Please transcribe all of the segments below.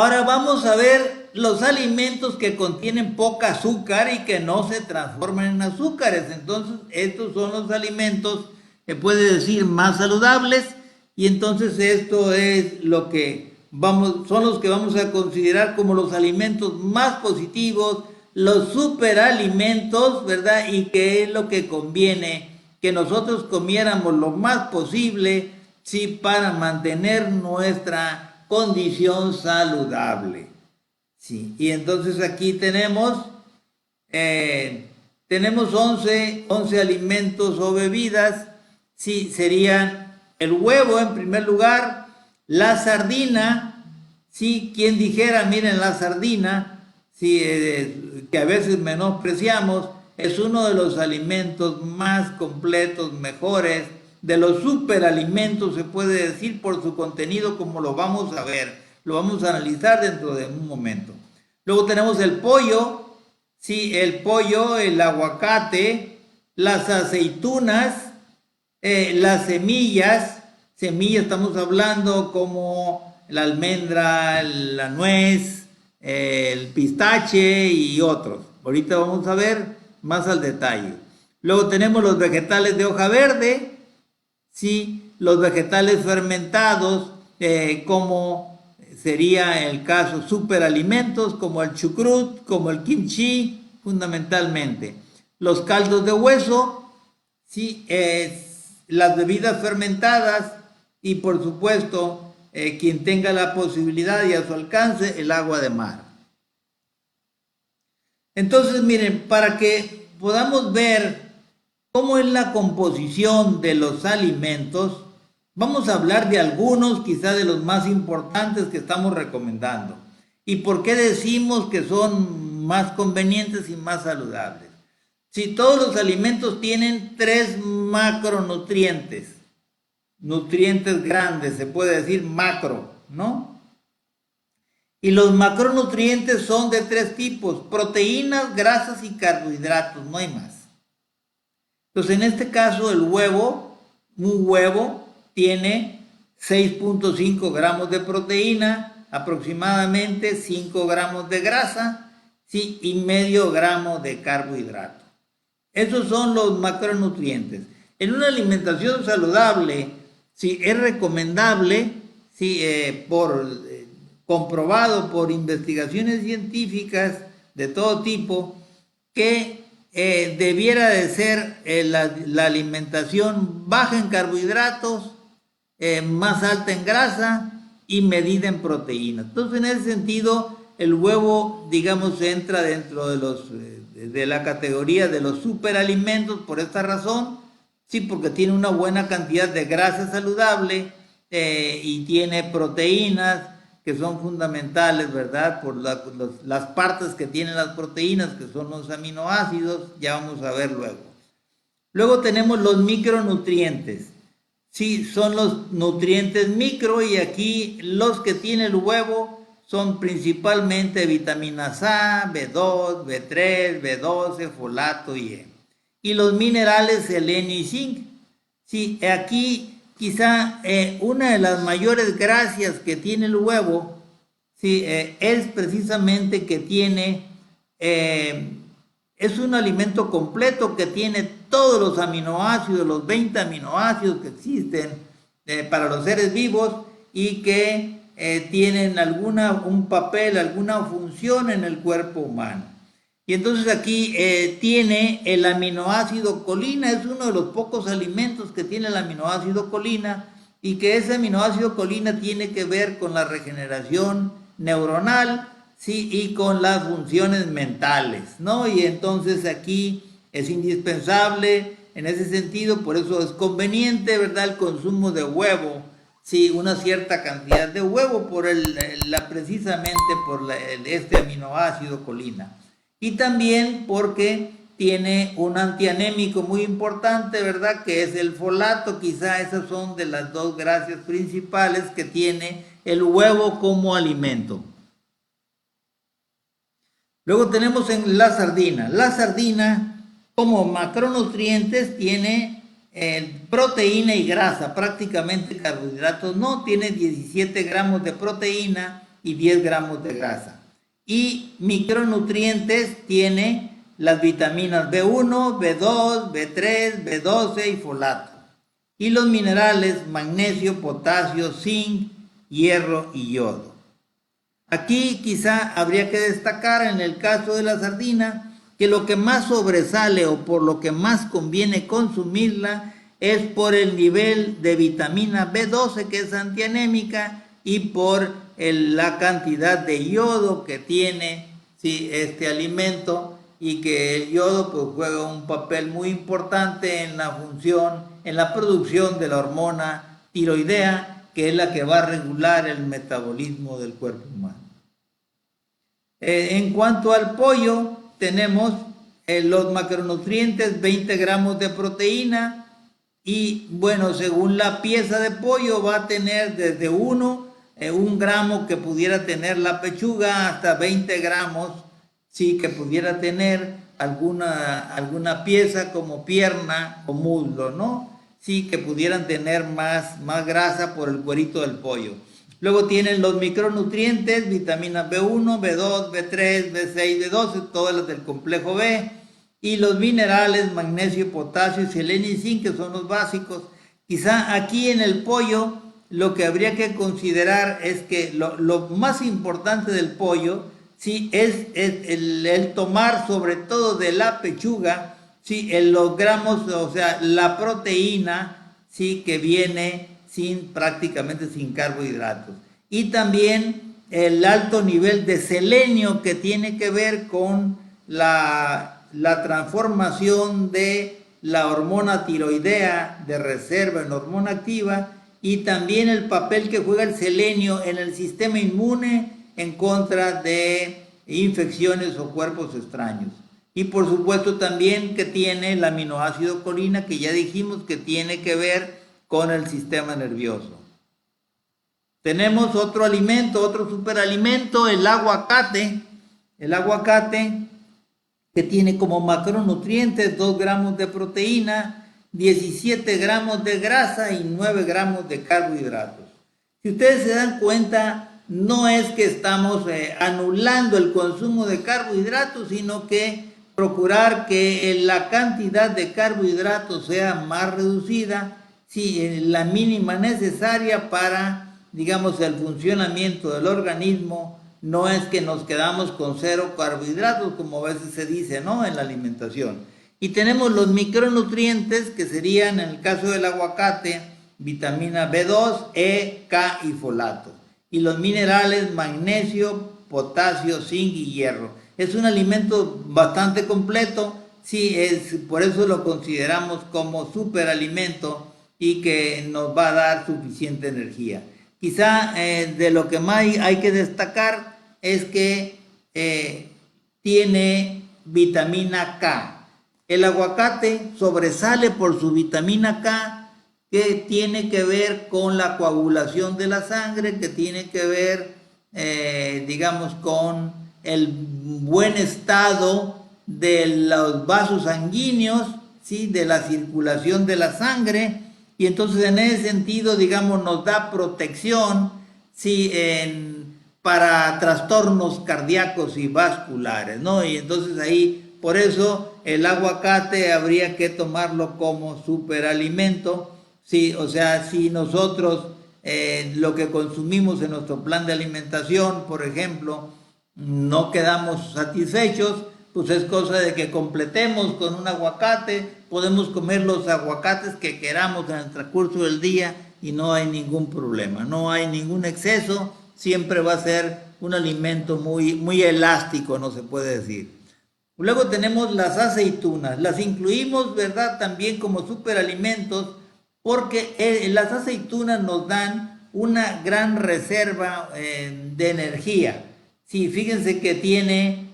Ahora vamos a ver los alimentos que contienen poca azúcar y que no se transforman en azúcares. Entonces, estos son los alimentos que puede decir más saludables y entonces esto es lo que son los que vamos a considerar como los alimentos más positivos, los superalimentos, ¿verdad? Y que es lo que conviene que nosotros comiéramos lo más posible, sí, para mantener nuestra condición saludable. Sí, y entonces aquí tenemos 11 alimentos o bebidas. Sí, serían el huevo en primer lugar, la sardina. Sí, quien dijera, miren, la sardina, sí, que a veces menospreciamos, es uno de los alimentos más completos, mejores, de los superalimentos, se puede decir, por su contenido, como lo vamos a ver, lo vamos a analizar dentro de un momento. Luego tenemos el pollo, sí, el pollo, el aguacate, las aceitunas, las semillas estamos hablando como la almendra, la nuez, el pistache y otros. Ahorita vamos a ver más al detalle. Luego tenemos los vegetales de hoja verde, ¿sí? Los vegetales fermentados, como sería el caso superalimentos, como el chucrut, como el kimchi, fundamentalmente. Los caldos de hueso, ¿sí? Las bebidas fermentadas y por supuesto, quien tenga la posibilidad y a su alcance, el agua de mar. Entonces, miren, para que podamos ver cómo es la composición de los alimentos, vamos a hablar de algunos, quizá de los más importantes que estamos recomendando. ¿Y por qué decimos que son más convenientes y más saludables? Si todos los alimentos tienen 3 macronutrientes, nutrientes grandes, se puede decir macro, ¿no? Y los macronutrientes son de 3 tipos: proteínas, grasas y carbohidratos, no hay más. Entonces, en este caso, un huevo tiene 6.5 gramos de proteína, aproximadamente 5 gramos de grasa, ¿sí? Y medio gramo de carbohidrato. Esos son los macronutrientes. En una alimentación saludable, sí, es recomendable, sí, comprobado por investigaciones científicas de todo tipo, que debiera de ser la alimentación baja en carbohidratos, más alta en grasa y medida en proteínas. Entonces, en ese sentido, el huevo, digamos, entra dentro de la categoría de los superalimentos por esta razón, sí, porque tiene una buena cantidad de grasa saludable y tiene proteínas que son fundamentales, ¿verdad? Por las partes que tienen las proteínas, que son los aminoácidos, ya vamos a ver luego. Luego tenemos los micronutrientes. Sí, son los nutrientes micro y aquí los que tiene el huevo son principalmente vitaminas A, B2, B3, B12, folato y E. Y los minerales selenio y zinc. Sí, aquí quizá una de las mayores gracias que tiene el huevo, sí, es precisamente que es un alimento completo que tiene todos los aminoácidos, los 20 aminoácidos que existen para los seres vivos y que tienen un papel, alguna función en el cuerpo humano. Y entonces aquí tiene el aminoácido colina, es uno de los pocos alimentos que tiene el aminoácido colina y que ese aminoácido colina tiene que ver con la regeneración neuronal, sí, y con las funciones mentales, ¿no? Y entonces aquí es indispensable en ese sentido, por eso es conveniente, ¿verdad?, el consumo de huevo, sí, una cierta cantidad de huevo precisamente por este aminoácido colina. Y también porque tiene un antianémico muy importante, ¿verdad?, que es el folato. Quizá esas son de las 2 gracias principales que tiene el huevo como alimento. Luego tenemos en la sardina. La sardina, como macronutrientes, tiene proteína y grasa, prácticamente carbohidratos no. Tiene 17 gramos de proteína y 10 gramos de grasa. Y micronutrientes tiene las vitaminas B1, B2, B3, B12 y folato. Y los minerales magnesio, potasio, zinc, hierro y yodo. Aquí quizá habría que destacar en el caso de la sardina que lo que más sobresale o por lo que más conviene consumirla es por el nivel de vitamina B12 que es antianémica y por la cantidad de yodo que tiene este alimento, y que el yodo pues juega un papel muy importante en la función, en la producción de la hormona tiroidea, que es la que va a regular el metabolismo del cuerpo humano. En cuanto al pollo, tenemos los macronutrientes, 20 gramos de proteína, y bueno, según la pieza de pollo va a tener desde 1 gramo que pudiera tener la pechuga hasta 20 gramos sí que pudiera tener alguna pieza como pierna o muslo, ¿no? Sí que pudieran tener más grasa por el cuerito del pollo. Luego tienen los micronutrientes, vitaminas B1, B2, B3, B6, B12, todas las del complejo B. Y los minerales, magnesio, potasio, selenio y zinc, que son los básicos. Quizá aquí en el pollo lo que habría que considerar es que lo más importante del pollo sí es el tomar sobre todo de la pechuga, sí, los gramos, o sea, la proteína, sí, que viene prácticamente sin carbohidratos. Y también el alto nivel de selenio que tiene que ver con la transformación de la hormona tiroidea de reserva en hormona activa, y también el papel que juega el selenio en el sistema inmune en contra de infecciones o cuerpos extraños. Y por supuesto también que tiene el aminoácido colina, que ya dijimos que tiene que ver con el sistema nervioso. Tenemos otro alimento, otro superalimento, el aguacate. El aguacate que tiene como macronutrientes 2 gramos de proteína, 17 gramos de grasa y 9 gramos de carbohidratos. Si ustedes se dan cuenta, no es que estamos anulando el consumo de carbohidratos, sino que procurar que la cantidad de carbohidratos sea más reducida, la mínima necesaria para, digamos, el funcionamiento del organismo. No es que nos quedamos con 0 carbohidratos, como a veces se dice, ¿no?, en la alimentación. Y tenemos los micronutrientes, que serían, en el caso del aguacate, vitamina B2, E, K y folato. Y los minerales, magnesio, potasio, zinc y hierro. Es un alimento bastante completo, sí, por eso lo consideramos como superalimento y que nos va a dar suficiente energía. Quizá de lo que más hay que destacar es que tiene vitamina K. El aguacate sobresale por su vitamina K, que tiene que ver con la coagulación de la sangre, que tiene que ver, digamos, con el buen estado de los vasos sanguíneos, ¿sí?, de la circulación de la sangre. Y entonces en ese sentido, digamos, nos da protección, ¿sí?, para trastornos cardíacos y vasculares, ¿no? Y entonces ahí, por eso el aguacate habría que tomarlo como superalimento. Sí, o sea, si nosotros lo que consumimos en nuestro plan de alimentación, por ejemplo, no quedamos satisfechos, pues es cosa de que completemos con un aguacate. Podemos comer los aguacates que queramos en el transcurso del día y no hay ningún problema, no hay ningún exceso, siempre va a ser un alimento muy elástico, no se puede decir. Luego tenemos las aceitunas, las incluimos, ¿verdad?, también como superalimentos, porque las aceitunas nos dan una gran reserva de energía. Sí, fíjense que tiene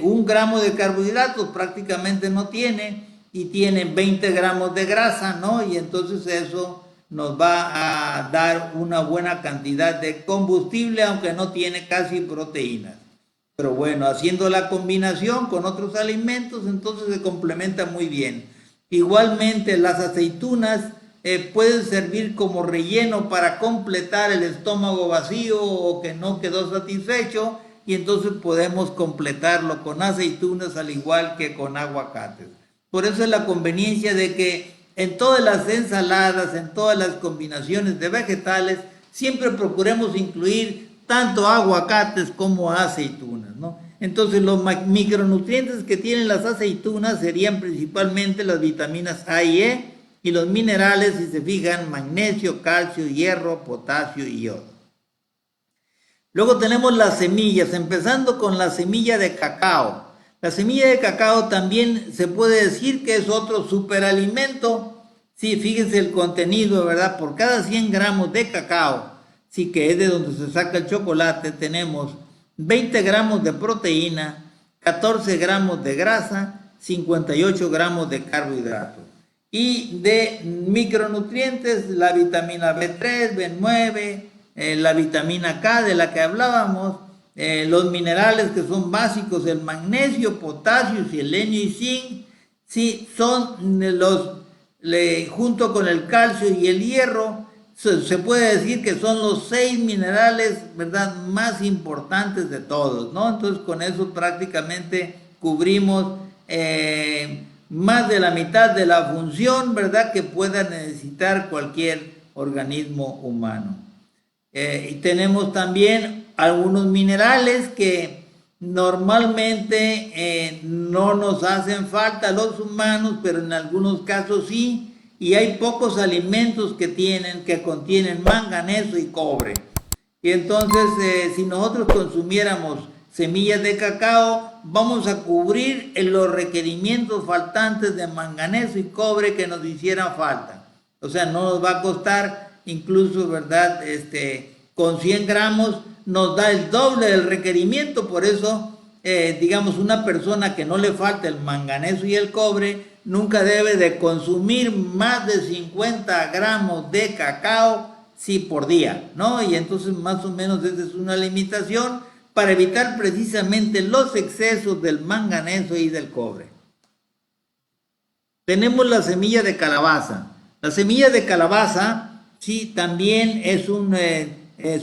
1 gramo de carbohidratos, prácticamente no tiene, y tiene 20 gramos de grasa, ¿no? Y entonces eso nos va a dar una buena cantidad de combustible, aunque no tiene casi proteínas. Pero bueno, haciendo la combinación con otros alimentos, entonces se complementa muy bien. Igualmente las aceitunas pueden servir como relleno para completar el estómago vacío o que no quedó satisfecho, y entonces podemos completarlo con aceitunas al igual que con aguacates. Por eso es la conveniencia de que en todas las ensaladas, en todas las combinaciones de vegetales, siempre procuremos incluir tanto aguacates como aceitunas, ¿no? Entonces los micronutrientes que tienen las aceitunas serían principalmente las vitaminas A y E, y los minerales, si se fijan, magnesio, calcio, hierro, potasio y yodo. Luego tenemos las semillas, empezando con la semilla de cacao. La semilla de cacao también se puede decir que es otro superalimento. Sí, fíjense el contenido, ¿verdad? Por cada 100 gramos de cacao, sí, que es de donde se saca el chocolate, tenemos 20 gramos de proteína, 14 gramos de grasa, 58 gramos de carbohidratos. Y de micronutrientes, la vitamina B3, B9, la vitamina K de la que hablábamos, los minerales que son básicos, el magnesio, potasio, selenio y zinc, sí, son junto con el calcio y el hierro, se puede decir que son los 6 minerales, ¿verdad?, más importantes de todos, ¿no? Entonces con eso prácticamente cubrimos más de la mitad de la función, ¿verdad?, que pueda necesitar cualquier organismo humano. Y tenemos también algunos minerales que normalmente no nos hacen falta a los humanos, pero en algunos casos sí, y hay pocos alimentos que contienen manganeso y cobre. Y entonces, si nosotros consumiéramos semillas de cacao, vamos a cubrir los requerimientos faltantes de manganeso y cobre que nos hicieran falta. O sea, no nos va a costar, incluso, ¿verdad?, con 100 gramos nos da el doble del requerimiento. Por eso, digamos, una persona que no le falta el manganeso y el cobre nunca debe de consumir más de 50 gramos de cacao, sí, por día, ¿no? Y entonces más o menos esa es una limitación para evitar precisamente los excesos del manganeso y del cobre. Tenemos la semilla de calabaza. La semilla de calabaza, sí, también es un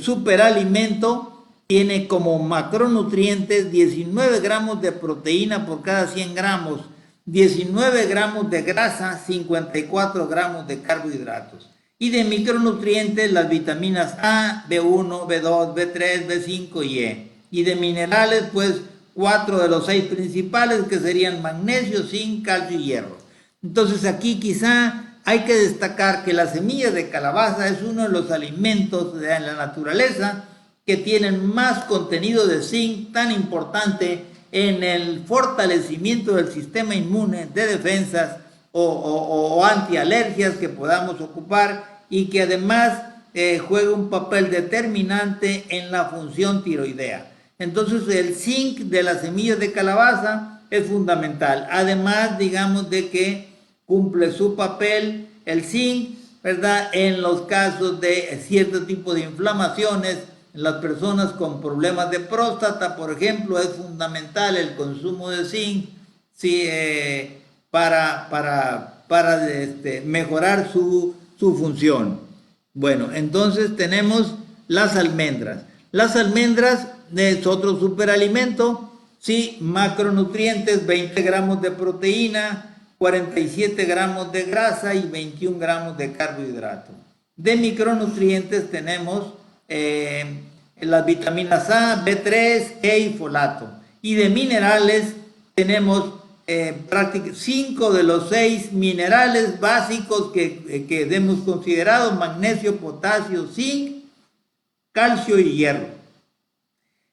superalimento. Tiene como macronutrientes 19 gramos de proteína por cada 100 gramos, 19 gramos de grasa, 54 gramos de carbohidratos. Y de micronutrientes, las vitaminas A, B1, B2, B3, B5 y E. Y de minerales, pues 4 de los 6 principales, que serían magnesio, zinc, calcio y hierro. Entonces aquí quizá hay que destacar que la semilla de calabaza es uno de los alimentos de la naturaleza que tienen más contenido de zinc, tan importante en el fortalecimiento del sistema inmune, de defensas o antialergias que podamos ocupar, y que además juega un papel determinante en la función tiroidea. Entonces el zinc de las semillas de calabaza es fundamental, además, digamos, de que cumple su papel el zinc, ¿verdad?, en los casos de cierto tipo de inflamaciones. En las personas con problemas de próstata, por ejemplo, es fundamental el consumo de zinc, ¿sí?, para mejorar su función. Bueno, entonces tenemos las almendras. Las almendras es otro superalimento, ¿sí?, macronutrientes, 20 gramos de proteína, 47 gramos de grasa y 21 gramos de carbohidrato. De micronutrientes tenemos las vitaminas A, B3, E y folato. Y de minerales tenemos 5 de los 6 minerales básicos que hemos considerado: magnesio, potasio, zinc, calcio y hierro.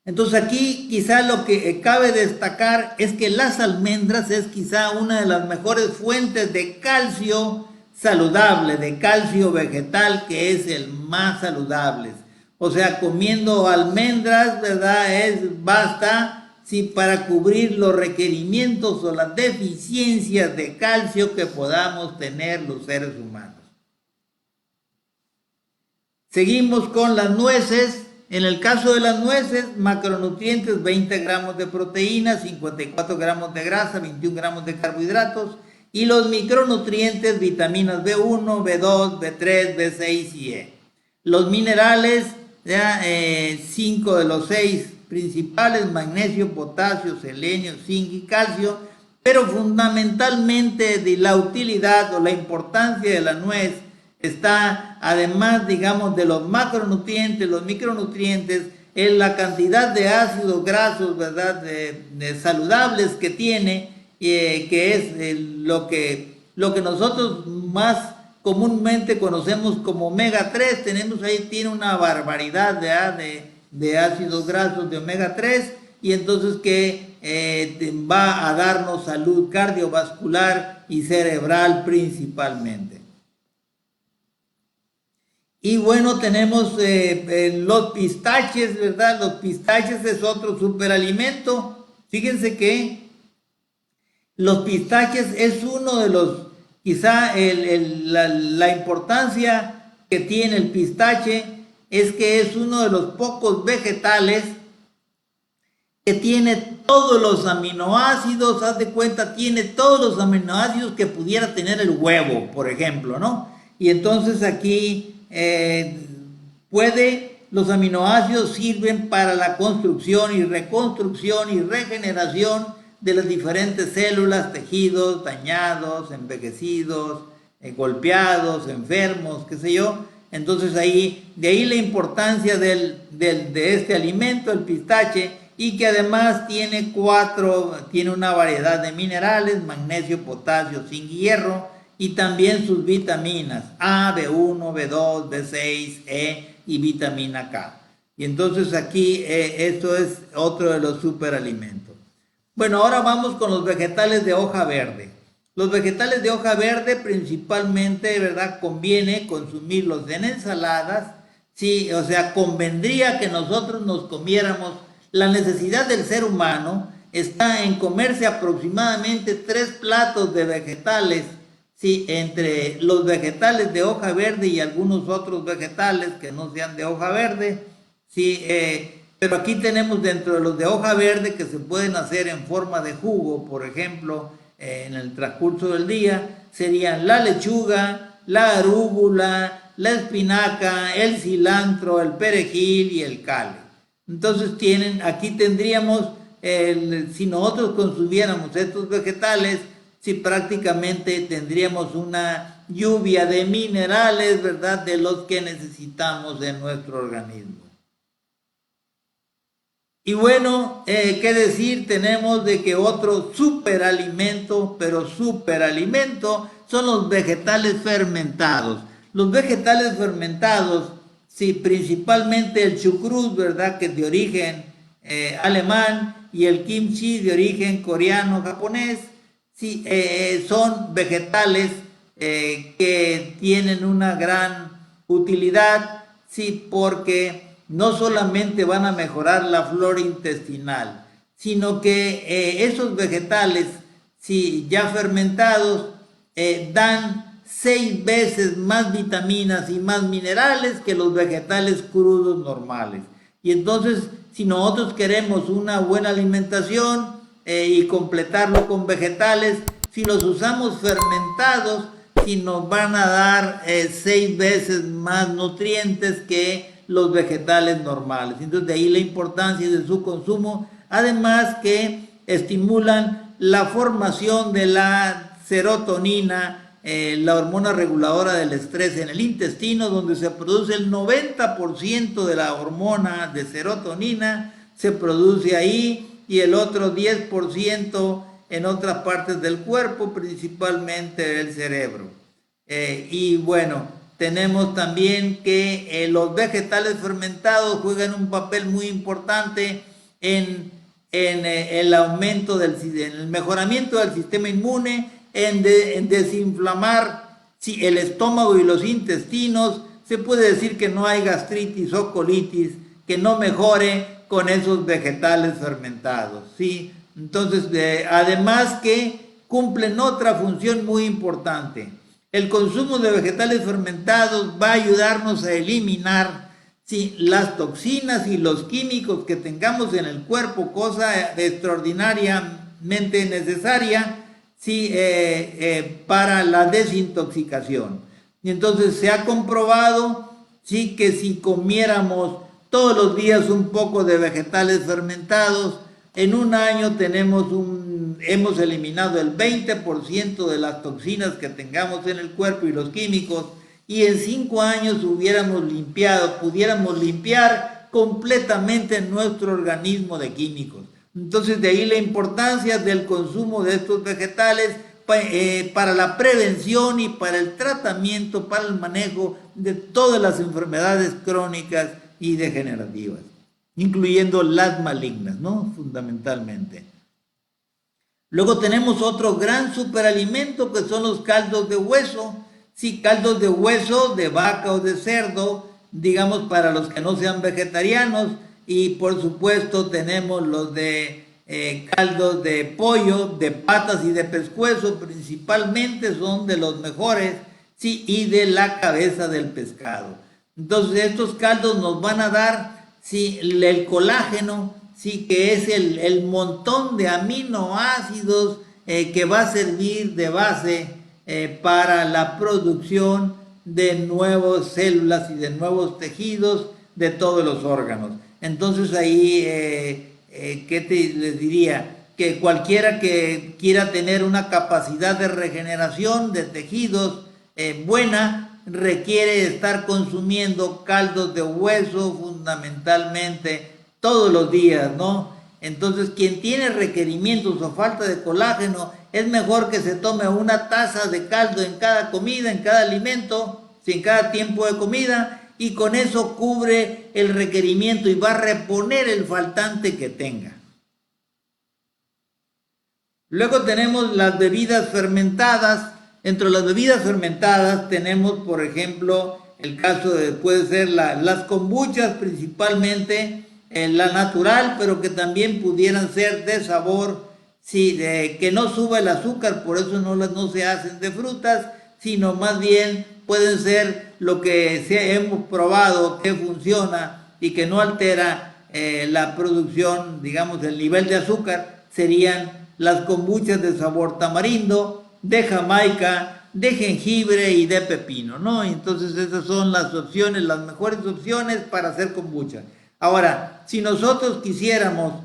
Entonces aquí quizá lo que cabe destacar es que las almendras es quizá una de las mejores fuentes de calcio saludable, de calcio vegetal, que es el más saludable. O sea, comiendo almendras, ¿verdad?, basta, sí, para cubrir los requerimientos o las deficiencias de calcio que podamos tener los seres humanos. Seguimos con las nueces. En el caso de las nueces, macronutrientes: 20 gramos de proteína, 54 gramos de grasa, 21 gramos de carbohidratos. y los micronutrientes, vitaminas B1, B2, B3, B6 y E. Los minerales, ya, 5 de los 6 principales: magnesio, potasio, selenio, zinc y calcio, pero fundamentalmente de la utilidad o la importancia de la nuez está, además, digamos, de los macronutrientes, los micronutrientes, en la cantidad de ácidos grasos, ¿verdad?, de saludables que tiene, que es lo que nosotros más comúnmente conocemos como omega 3. Tenemos ahí, tiene una barbaridad de ácidos grasos de omega 3, y entonces que va a darnos salud cardiovascular y cerebral principalmente. Y bueno, tenemos los pistaches, ¿verdad? Los pistaches es otro superalimento. Fíjense que los pistaches es uno de los, quizá la importancia que tiene el pistache es que es uno de los pocos vegetales que tiene todos los aminoácidos. Haz de cuenta, tiene todos los aminoácidos que pudiera tener el huevo, por ejemplo, ¿no? Y entonces aquí los aminoácidos sirven para la construcción y reconstrucción y regeneración de las diferentes células, tejidos dañados, envejecidos, golpeados, enfermos, qué sé yo. Entonces de ahí la importancia de este alimento, el pistache, y que además tiene una variedad de minerales: magnesio, potasio, zinc y hierro, y también sus vitaminas A, B1, B2, B6, E y vitamina K. Y entonces aquí esto es otro de los superalimentos. Bueno, ahora vamos con los vegetales de hoja verde. Los vegetales de hoja verde principalmente, ¿verdad?, conviene consumirlos en ensaladas. Sí, o sea, convendría que nosotros nos comiéramos. La necesidad del ser humano está en comerse aproximadamente 3 platos de vegetales. Sí, entre los vegetales de hoja verde y algunos otros vegetales que no sean de hoja verde. Sí, pero aquí tenemos dentro de los de hoja verde que se pueden hacer en forma de jugo, por ejemplo, en el transcurso del día, serían la lechuga, la arúgula, la espinaca, el cilantro, el perejil y el cale. Entonces aquí tendríamos, si nosotros consumiéramos estos vegetales, sí, prácticamente tendríamos una lluvia de minerales, ¿verdad?, de los que necesitamos en nuestro organismo. Y bueno, qué decir, tenemos de que otro superalimento, pero superalimento, son los vegetales fermentados. Los vegetales fermentados, sí, principalmente el chucrut, ¿verdad?, que es de origen alemán, y el kimchi de origen coreano-japonés. Sí, son vegetales que tienen una gran utilidad, sí, porque no solamente van a mejorar la flora intestinal, sino que esos vegetales, sí, ya fermentados, dan 6 veces más vitaminas y más minerales que los vegetales crudos normales. Y entonces, si nosotros queremos una buena alimentación y completarlo con vegetales, si los usamos fermentados, sí nos van a dar 6 veces más nutrientes que los vegetales normales. Entonces de ahí la importancia de su consumo, además que estimulan la formación de la serotonina, la hormona reguladora del estrés en el intestino, donde se produce el 90% de la hormona de serotonina, se produce ahí, y el otro 10% en otras partes del cuerpo, principalmente el cerebro. Y bueno, tenemos también que los vegetales fermentados juegan un papel muy importante en el aumento en el mejoramiento del sistema inmune, en desinflamar, sí, el estómago y los intestinos. Se puede decir que no hay gastritis o colitis que no mejore con esos vegetales fermentados, ¿sí? Entonces, además que cumplen otra función muy importante. El consumo de vegetales fermentados va a ayudarnos a eliminar, sí, las toxinas y los químicos que tengamos en el cuerpo, cosa extraordinariamente necesaria, sí, para la desintoxicación. Y entonces se ha comprobado, sí, que si comiéramos todos los días un poco de vegetales fermentados, en un año hemos eliminado el 20% de las toxinas que tengamos en el cuerpo y los químicos, y en 5 años pudiéramos limpiar completamente nuestro organismo de químicos. Entonces de ahí la importancia del consumo de estos vegetales para la prevención y para el tratamiento, para el manejo de todas las enfermedades crónicas y degenerativas, incluyendo las malignas, ¿no? Fundamentalmente. Luego tenemos otro gran superalimento que son los caldos de hueso. Sí, caldos de hueso de vaca o de cerdo, digamos para los que no sean vegetarianos. Y por supuesto tenemos los de caldos de pollo, de patas y de pescuezo, principalmente son de los mejores, sí, y de la cabeza del pescado. Entonces estos caldos nos van a dar, sí, el colágeno, sí, que es el montón de aminoácidos que va a servir de base para la producción de nuevas células y de nuevos tejidos de todos los órganos. Entonces ahí, ¿qué les diría? Que cualquiera que quiera tener una capacidad de regeneración de tejidos buena, requiere estar consumiendo caldos de hueso fundamentalmente todos los días, ¿no? Entonces, quien tiene requerimientos o falta de colágeno, es mejor que se tome una taza de caldo en cada comida, en cada alimento, en cada tiempo de comida, y con eso cubre el requerimiento y va a reponer el faltante que tenga. Luego tenemos las bebidas fermentadas. Entre las bebidas fermentadas tenemos, por ejemplo, el caso de, puede ser las kombuchas principalmente, la natural, pero que también pudieran ser de sabor, sí, que no suba el azúcar, por eso no se hacen de frutas, sino más bien pueden ser lo que hemos probado que funciona y que no altera la producción, digamos, el nivel de azúcar, serían las kombuchas de sabor tamarindo, de Jamaica, de jengibre y de pepino, ¿no? Entonces esas son las opciones, las mejores opciones para hacer kombucha. Ahora, si nosotros quisiéramos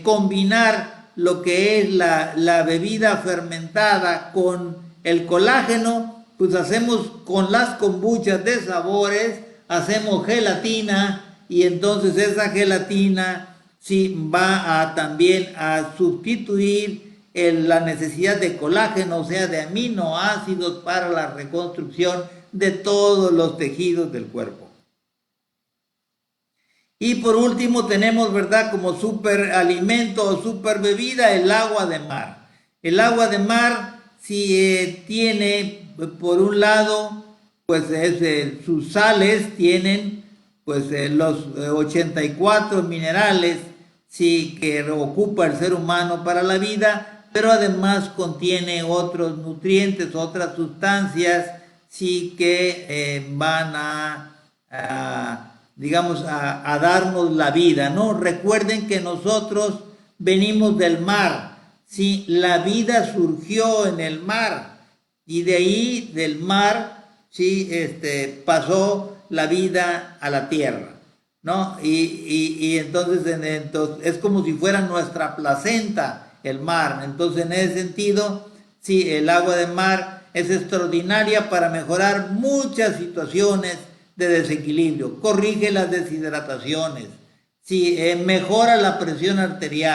combinar lo que es la bebida fermentada con el colágeno, pues hacemos con las kombuchas de sabores, hacemos gelatina, y entonces esa gelatina sí va también a sustituir la necesidad de colágeno, o sea, de aminoácidos para la reconstrucción de todos los tejidos del cuerpo. Y por último tenemos, ¿verdad?, como superalimento o super bebida, el agua de mar. El agua de mar sí tiene, por un lado, pues sus sales tienen pues los 84 minerales, sí, que ocupa el ser humano para la vida, pero además contiene otros nutrientes, otras sustancias, sí, que van digamos, a darnos la vida, ¿no? Recuerden que nosotros venimos del mar, ¿sí? La vida surgió en el mar, y de ahí, del mar, ¿sí? Pasó la vida a la tierra, ¿no? Y entonces es como si fuera nuestra placenta, el mar. Entonces, en ese sentido, sí, el agua de mar es extraordinaria para mejorar muchas situaciones de desequilibrio, corrige las deshidrataciones, sí, mejora la presión arterial,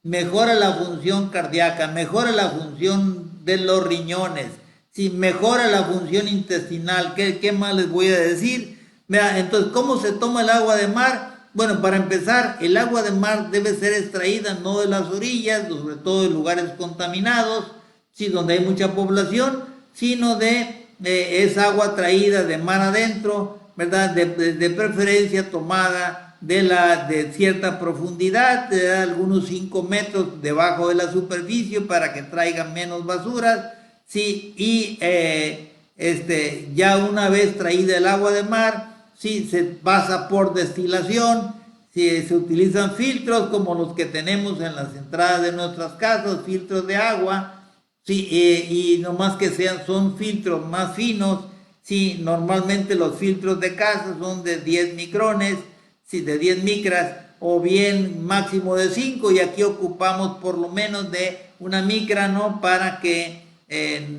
mejora la función cardíaca, mejora la función de los riñones, sí, mejora la función intestinal. ¿Qué más les voy a decir? Mira, entonces, ¿cómo se toma el agua de mar? Bueno, para empezar, el agua de mar debe ser extraída no de las orillas, sobre todo de lugares contaminados, sí, donde hay mucha población, sino de es agua traída de mar adentro, ¿verdad? De preferencia tomada de cierta profundidad, de algunos 5 metros debajo de la superficie para que traiga menos basuras, ¿sí? Y ya una vez traída el agua de mar, ¿sí? Se pasa por destilación, Si se utilizan filtros como los que tenemos en las entradas de nuestras casas, filtros de agua, sí, y no más que son filtros más finos. Sí, normalmente los filtros de casa son de 10 micrones, sí, de 10 micras, o bien máximo de 5, y aquí ocupamos por lo menos de una micra, ¿no? Para que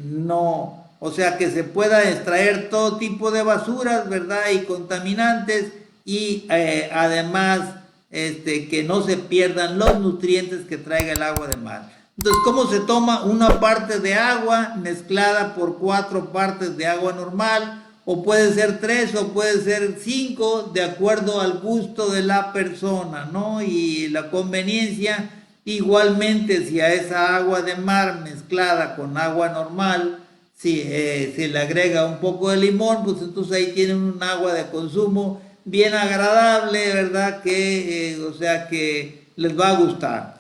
no, o sea, que se pueda extraer todo tipo de basuras, ¿verdad? Y contaminantes, y además que no se pierdan los nutrientes que traiga el agua de mar. Entonces, ¿cómo se toma? Una parte de agua mezclada por 4 partes de agua normal, o puede ser 3 o puede ser 5, de acuerdo al gusto de la persona, ¿no? Y la conveniencia. Igualmente, si a esa agua de mar mezclada con agua normal, si se le agrega un poco de limón, pues entonces ahí tienen un agua de consumo bien agradable, ¿verdad? Que, o sea, que les va a gustar.